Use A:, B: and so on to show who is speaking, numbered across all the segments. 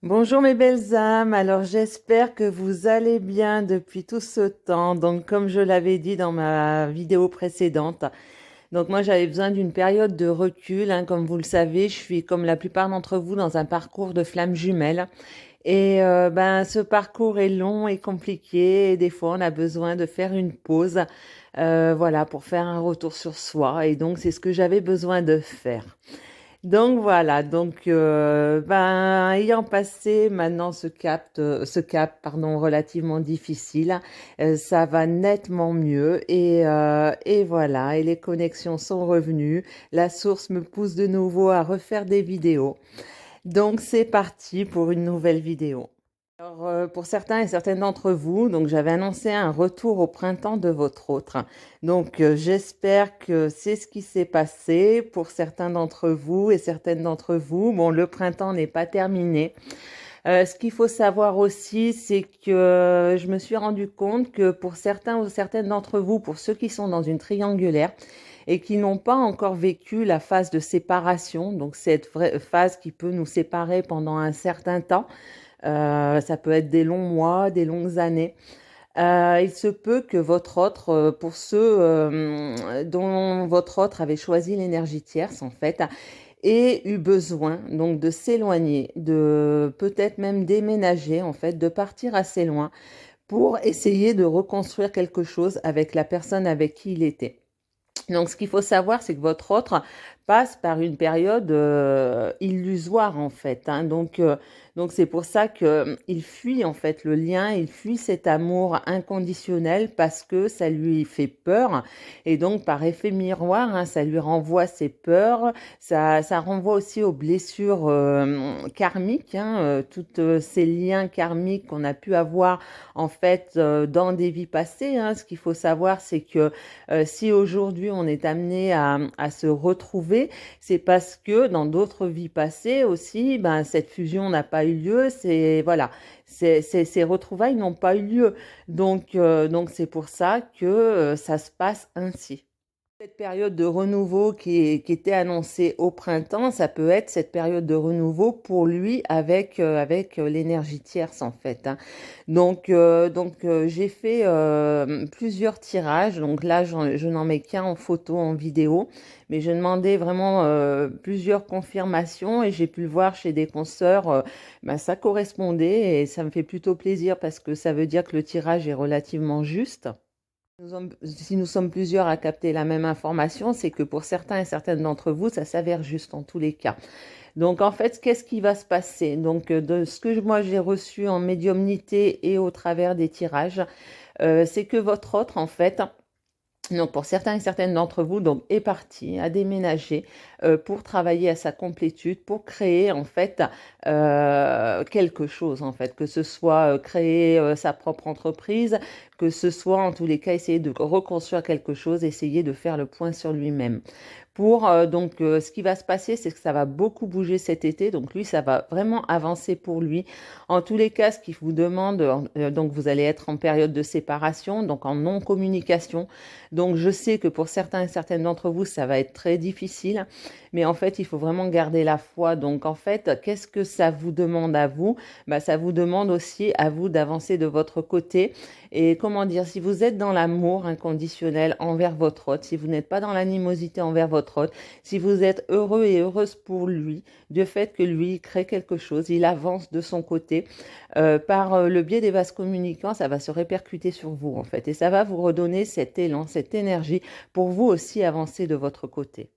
A: Bonjour mes belles âmes, alors j'espère que vous allez bien depuis tout ce temps. Donc comme je l'avais dit dans ma vidéo précédente, donc moi j'avais besoin d'une période de recul, hein. Comme vous le savez, je suis comme la plupart d'entre vous dans un parcours de flammes jumelles. Et ce parcours est long et compliqué et des fois on a besoin de faire une pause, voilà, pour faire un retour sur soi. Et donc c'est ce que j'avais besoin de faire. Donc voilà, ayant passé maintenant ce cap, pardon, relativement difficile, ça va nettement mieux et voilà, et les connexions sont revenues. La source me pousse de nouveau à refaire des vidéos. Donc c'est parti pour une nouvelle vidéo. Alors, pour certains et certaines d'entre vous, donc j'avais annoncé un retour au printemps de votre autre. Donc, j'espère que c'est ce qui s'est passé pour certains d'entre vous et certaines d'entre vous. Bon, le printemps n'est pas terminé. Ce qu'il faut savoir aussi, c'est que je me suis rendu compte que pour certains ou certaines d'entre vous, pour ceux qui sont dans une triangulaire et qui n'ont pas encore vécu la phase de séparation, donc cette vraie phase qui peut nous séparer pendant un certain temps, ça peut être des longs mois, des longues années. Il se peut que votre autre, pour ceux dont votre autre avait choisi l'énergie tierce, en fait, ait eu besoin donc de s'éloigner, de peut-être même déménager, en fait, de partir assez loin pour essayer de reconstruire quelque chose avec la personne avec qui il était. Donc, ce qu'il faut savoir, c'est que votre autre passe par une période illusoire, en fait, hein. Donc c'est pour ça qu'il fuit, en fait, le lien, il fuit cet amour inconditionnel parce que ça lui fait peur. Et donc, par effet miroir, hein, ça lui renvoie ses peurs, ça renvoie aussi aux blessures karmiques, hein, tous ces liens karmiques qu'on a pu avoir, en fait, dans des vies passées, hein. Ce qu'il faut savoir, c'est que si aujourd'hui on est amené à se retrouver, c'est parce que dans d'autres vies passées aussi, cette fusion n'a pas eu lieu. C'est voilà, ces retrouvailles n'ont pas eu lieu. Donc c'est pour ça que ça se passe ainsi. Cette période de renouveau qui était annoncée au printemps, ça peut être cette période de renouveau pour lui avec l'énergie tierce en fait, hein. J'ai fait plusieurs tirages. Donc là, je n'en mets qu'un en photo, en vidéo, mais je demandais vraiment plusieurs confirmations et j'ai pu le voir chez des consoeurs. Ça correspondait et ça me fait plutôt plaisir parce que ça veut dire que le tirage est relativement juste. Si nous sommes plusieurs à capter la même information, c'est que pour certains et certaines d'entre vous, ça s'avère juste en tous les cas. Donc en fait, qu'est-ce qui va se passer? Donc de ce que moi j'ai reçu en médiumnité et au travers des tirages, c'est que votre autre, en fait, donc pour certains et certaines d'entre vous, donc est parti, a déménagé pour travailler à sa complétude, pour créer en fait quelque chose en fait, que ce soit créer sa propre entreprise, que ce soit en tous les cas essayer de reconstruire quelque chose, essayer de faire le point sur lui-même. Ce qui va se passer, c'est que ça va beaucoup bouger cet été. Donc lui, ça va vraiment avancer pour lui. En tous les cas, ce qu'il vous demande, donc vous allez être en période de séparation, donc en non-communication. Donc je sais que pour certains et certaines d'entre vous, ça va être très difficile, mais en fait, il faut vraiment garder la foi. Donc en fait, qu'est-ce que ça vous demande à vous? Ça vous demande aussi à vous d'avancer de votre côté. Et comment dire, si vous êtes dans l'amour inconditionnel envers votre hôte, si vous n'êtes pas dans l'animosité envers votre hôte, si vous êtes heureux et heureuse pour lui, du fait que lui crée quelque chose, il avance de son côté, par le biais des vases communicants, ça va se répercuter sur vous en fait. Et ça va vous redonner cet élan, cette énergie pour vous aussi avancer de votre côté.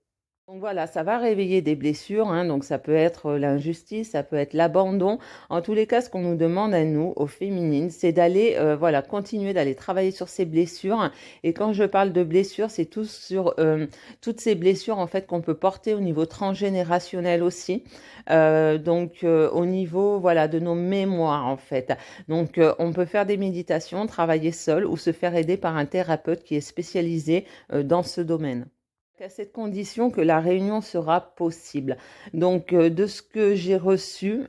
A: Donc voilà, ça va réveiller des blessures, hein. Donc ça peut être l'injustice, ça peut être l'abandon. En tous les cas, ce qu'on nous demande à nous, aux féminines, c'est d'aller, voilà, continuer d'aller travailler sur ces blessures. Et quand je parle de blessures, c'est tout sur toutes ces blessures en fait qu'on peut porter au niveau transgénérationnel aussi. Au niveau, voilà, de nos mémoires en fait. Donc on peut faire des méditations, travailler seul ou se faire aider par un thérapeute qui est spécialisé dans ce domaine. À cette condition que la réunion sera possible. Donc, de ce que j'ai reçu,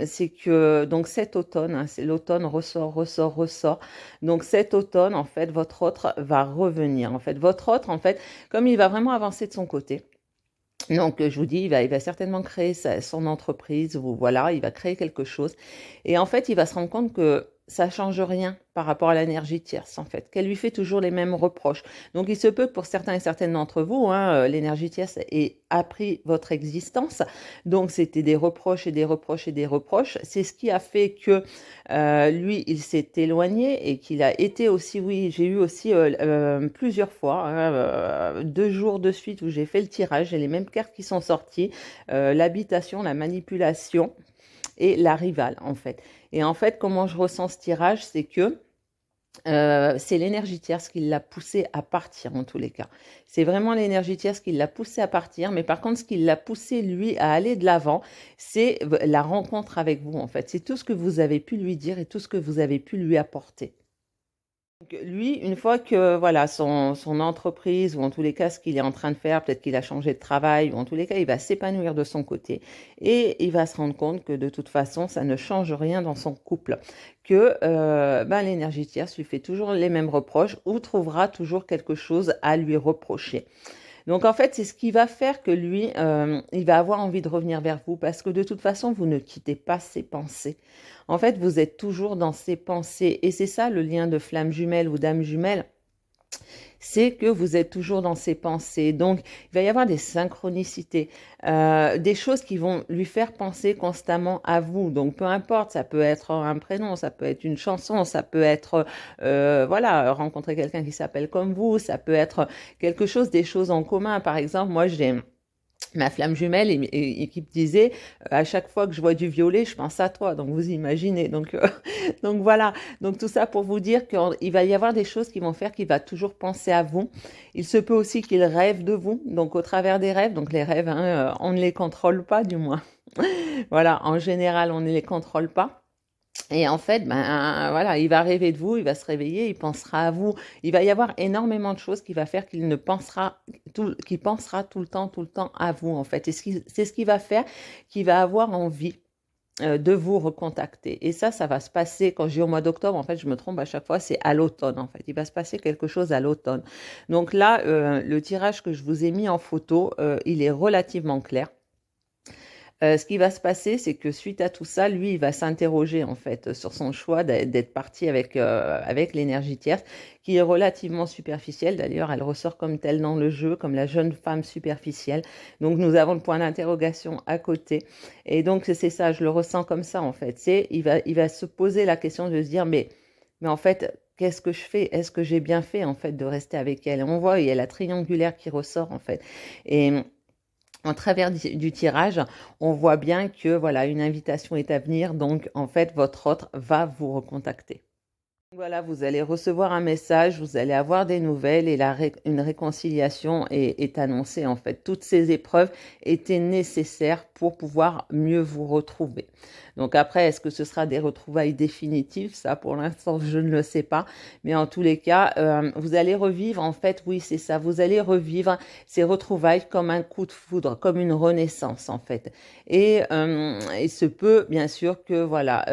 A: c'est que donc cet automne, hein, c'est l'automne ressort, ressort, ressort. Donc cet automne, en fait, votre autre va revenir. En fait, votre autre, en fait, comme il va vraiment avancer de son côté, Donc, je vous dis, il va certainement créer son entreprise, ou voilà, il va créer quelque chose. Et en fait, il va se rendre compte que ça change rien par rapport à l'énergie tierce, en fait, qu'elle lui fait toujours les mêmes reproches. Donc, il se peut que pour certains et certaines d'entre vous, hein, l'énergie tierce ait appris votre existence. Donc, c'était des reproches et des reproches et des reproches. C'est ce qui a fait que lui, il s'est éloigné et qu'il a été aussi, oui, j'ai eu aussi plusieurs fois, hein, 2 jours de suite où j'ai fait le tirage, j'ai les mêmes cartes qui sont sorties, l'habitation, la manipulation et la rivale, en fait. Et en fait, comment je ressens ce tirage, c'est que c'est l'énergie tierce qui l'a poussé à partir en tous les cas. C'est vraiment l'énergie tierce qui l'a poussé à partir, mais par contre, ce qui l'a poussé, lui, à aller de l'avant, c'est la rencontre avec vous, en fait. C'est tout ce que vous avez pu lui dire et tout ce que vous avez pu lui apporter. Donc, lui, une fois que voilà son entreprise, ou en tous les cas ce qu'il est en train de faire, peut-être qu'il a changé de travail, ou en tous les cas il va s'épanouir de son côté, et il va se rendre compte que de toute façon ça ne change rien dans son couple, que ben, l'énergie tierce lui fait toujours les mêmes reproches, ou trouvera toujours quelque chose à lui reprocher. Donc en fait, c'est ce qui va faire que lui, il va avoir envie de revenir vers vous, parce que de toute façon, vous ne quittez pas ses pensées. En fait, vous êtes toujours dans ses pensées, et c'est ça le lien de flamme jumelle ou d'âme jumelle. C'est que vous êtes toujours dans ses pensées. Donc, il va y avoir des synchronicités, des choses qui vont lui faire penser constamment à vous. Donc, peu importe, ça peut être un prénom, ça peut être une chanson, ça peut être, voilà, rencontrer quelqu'un qui s'appelle comme vous, ça peut être quelque chose, des choses en commun. Par exemple, moi, j'ai ma flamme jumelle et qui me disait à chaque fois que je vois du violet, je pense à toi. Donc vous imaginez. Donc, donc voilà. Donc tout ça pour vous dire qu'il va y avoir des choses qui vont faire qu'il va toujours penser à vous. Il se peut aussi qu'il rêve de vous. Donc au travers des rêves. Donc les rêves, hein, on ne les contrôle pas du moins. Voilà. En général, on ne les contrôle pas. Et en fait, ben voilà, il va rêver de vous, il va se réveiller, il pensera à vous. Il va y avoir énormément de choses qui va faire qu'il ne pensera qu'il pensera tout le temps à vous en fait. Et c'est ce qui va faire qu'il va avoir envie de vous recontacter. Et ça va se passer quand je dis au mois d'octobre. En fait, je me trompe à chaque fois, c'est à l'automne en fait. Il va se passer quelque chose à l'automne. Donc là, le tirage que je vous ai mis en photo, il est relativement clair. Ce qui va se passer, c'est que suite à tout ça, lui, il va s'interroger en fait sur son choix d'être parti avec l'énergie tierce, qui est relativement superficielle. D'ailleurs, elle ressort comme telle dans le jeu, comme la jeune femme superficielle. Donc, nous avons le point d'interrogation à côté. Et donc, c'est ça, je le ressens comme ça en fait. Il va se poser la question de se dire, mais en fait, qu'est-ce que je fais? Est-ce que j'ai bien fait en fait de rester avec elle? Et on voit, il y a la triangulaire qui ressort en fait. Et en travers du tirage, on voit bien que voilà, une invitation est à venir, donc en fait, votre autre va vous recontacter. Voilà, vous allez recevoir un message, vous allez avoir des nouvelles, et une réconciliation est annoncée en fait. Toutes ces épreuves étaient nécessaires pour pouvoir mieux vous retrouver. Donc après, est-ce que ce sera des retrouvailles définitives? Ça, pour l'instant, je ne le sais pas. Mais en tous les cas, vous allez revivre, en fait, oui, c'est ça. Vous allez revivre ces retrouvailles comme un coup de foudre, comme une renaissance, en fait. Et il se peut, bien sûr, que voilà,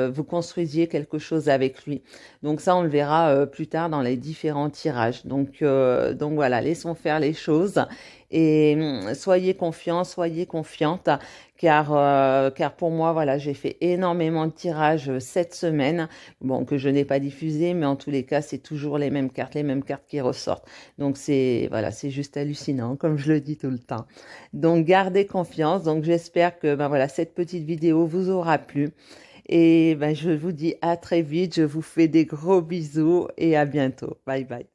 A: vous construisiez quelque chose avec lui. Donc ça, on le verra plus tard dans les différents tirages. Donc voilà, laissons faire les choses, et soyez confiants, soyez confiante, car pour moi, voilà, j'ai fait énormément de tirages cette semaine, bon, que je n'ai pas diffusé, mais en tous les cas, c'est toujours les mêmes cartes qui ressortent. Donc voilà, c'est juste hallucinant, comme je le dis tout le temps. Donc gardez confiance. Donc j'espère que ben voilà, cette petite vidéo vous aura plu. Et ben, je vous dis à très vite, je vous fais des gros bisous et à bientôt. Bye bye.